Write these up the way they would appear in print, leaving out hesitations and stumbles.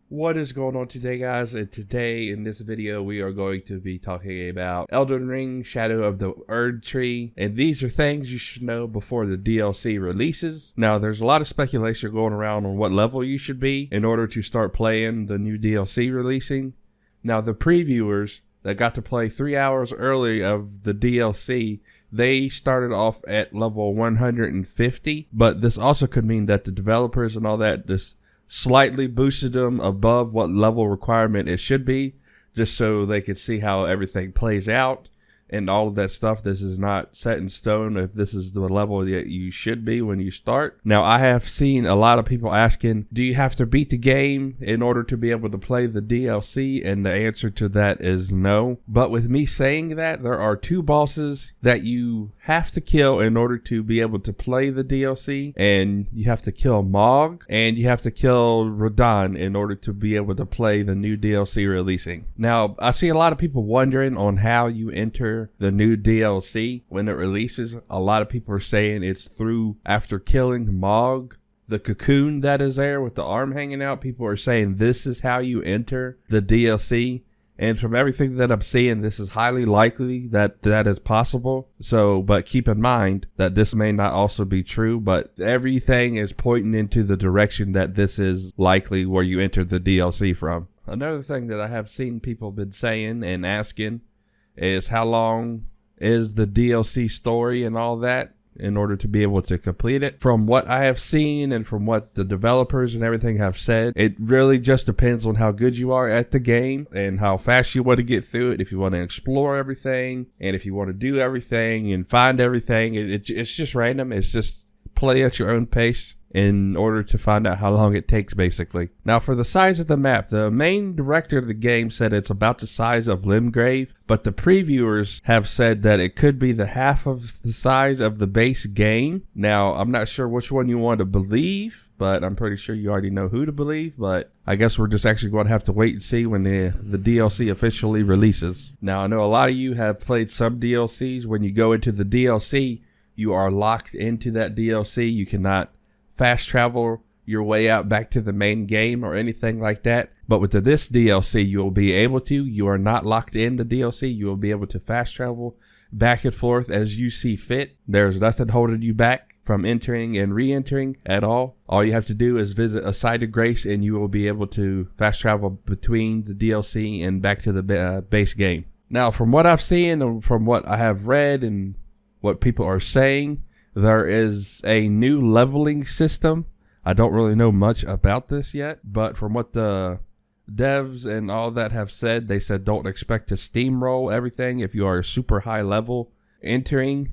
What is going on today, guys? And today in this video we are going to be talking about Elden Ring, Shadow of the Erdtree, and these are things you should know before the DLC releases. Now there's a lot of speculation going around on what level you should be in order to start playing the new DLC releasing. Now the previewers that got to play 3 hours early of the DLC, they started off at level 150, but this also could mean that the developers and all that just slightly boosted them above what level requirement it should be, just so they could see how everything plays out and all of that stuff. This is not set in stone if this is the level that you should be when you start. Now, I have seen a lot of people asking, do you have to beat the game in order to be able to play the DLC? And the answer to that is no. But with me saying that, there are two bosses that you have to kill in order to be able to play the DLC, and you have to kill Mog and you have to kill Radahn in order to be able to play the new DLC releasing. Now, I see a lot of people wondering on how you enter the new DLC when it releases. A lot of people are saying it's through after killing Mog, the cocoon that is there with the arm hanging out. People are saying this is how you enter the DLC. And from everything that I'm seeing, this is highly likely that that is possible. So, but keep in mind that this may not also be true, but everything is pointing into the direction that this is likely where you enter the DLC from. Another thing that I have seen people been saying and asking is how long is the DLC story and all that in order to be able to complete it. From what I have seen and from what the developers and everything have said, it really just depends on how good you are at the game and how fast you want to get through it. If you want to explore everything and if you want to do everything and find everything, it's just random. It's just play at your own pace in order to find out how long it takes, basically. Now, for the size of the map, the main director of the game said it's about the size of Limgrave, but the previewers have said that it could be the half of the size of the base game. Now, I'm not sure which one you want to believe, but I'm pretty sure you already know who to believe, but I guess we're just actually going to have to wait and see when the DLC officially releases. Now, I know a lot of you have played some DLCs. When you go into the DLC, you are locked into that DLC. You cannot fast travel your way out back to the main game or anything like that. But with this DLC, you will be able to. You are not locked in the DLC. You will be able to fast travel back and forth as you see fit. There's nothing holding you back from entering and re-entering at all. All you have to do is visit a site of grace and you will be able to fast travel between the DLC and back to the base game. Now, from what I've seen and from what I have read and what people are saying, there is a new leveling system. I don't really know much about this yet, but from what the devs and all that have said, they said don't expect to steamroll everything if you are super high level entering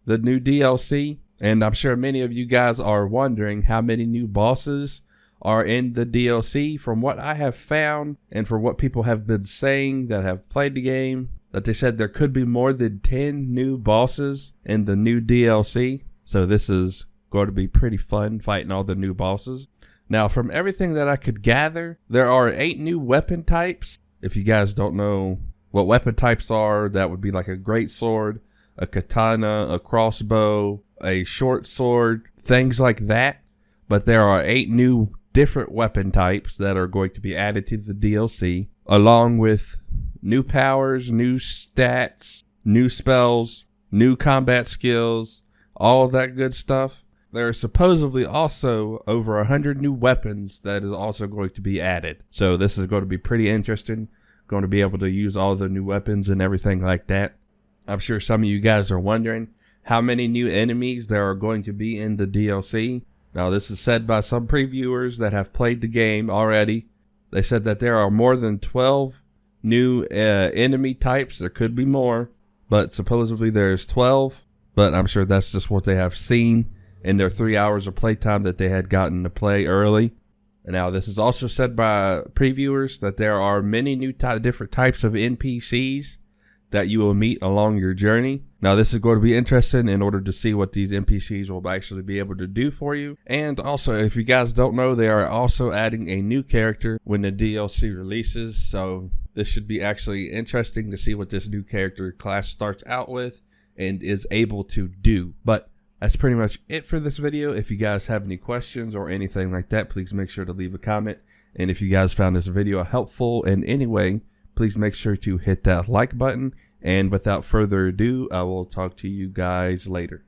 the new DLC. And I'm sure many of you guys are wondering how many new bosses are in the DLC. From what I have found and from what people have been saying that have played the game, that they said there could be more than 10 new bosses in the new DLC. So this is going to be pretty fun fighting all the new bosses. Now, from everything that I could gather, there are 8 new weapon types. If you guys don't know what weapon types are, that would be like a great sword, a katana, a crossbow, a short sword, things like that. But there are 8 new different weapon types that are going to be added to the DLC, along with new powers, new stats, new spells, new combat skills, all of that good stuff. There are supposedly also over 100 new weapons that is also going to be added. So this is going to be pretty interesting. Going to be able to use all the new weapons and everything like that. I'm sure some of you guys are wondering how many new enemies there are going to be in the DLC. Now, this is said by some previewers that have played the game already. They said that there are more than 12 new enemy types. There could be more, but supposedly there's 12. But I'm sure that's just what they have seen in their 3 hours of playtime that they had gotten to play early. And now, this is also said by previewers that there are many new different types of NPCs that you will meet along your journey. Now, this is going to be interesting in order to see what these NPCs will actually be able to do for you. And also, if you guys don't know, they are also adding a new character when the DLC releases. So this should be actually interesting to see what this new character class starts out with and is able to do. But that's pretty much it for this video. If you guys have any questions or anything like that, please make sure to leave a comment And if you guys found this video helpful in any way, please make sure to hit that like button. And without further ado, I will talk to you guys later.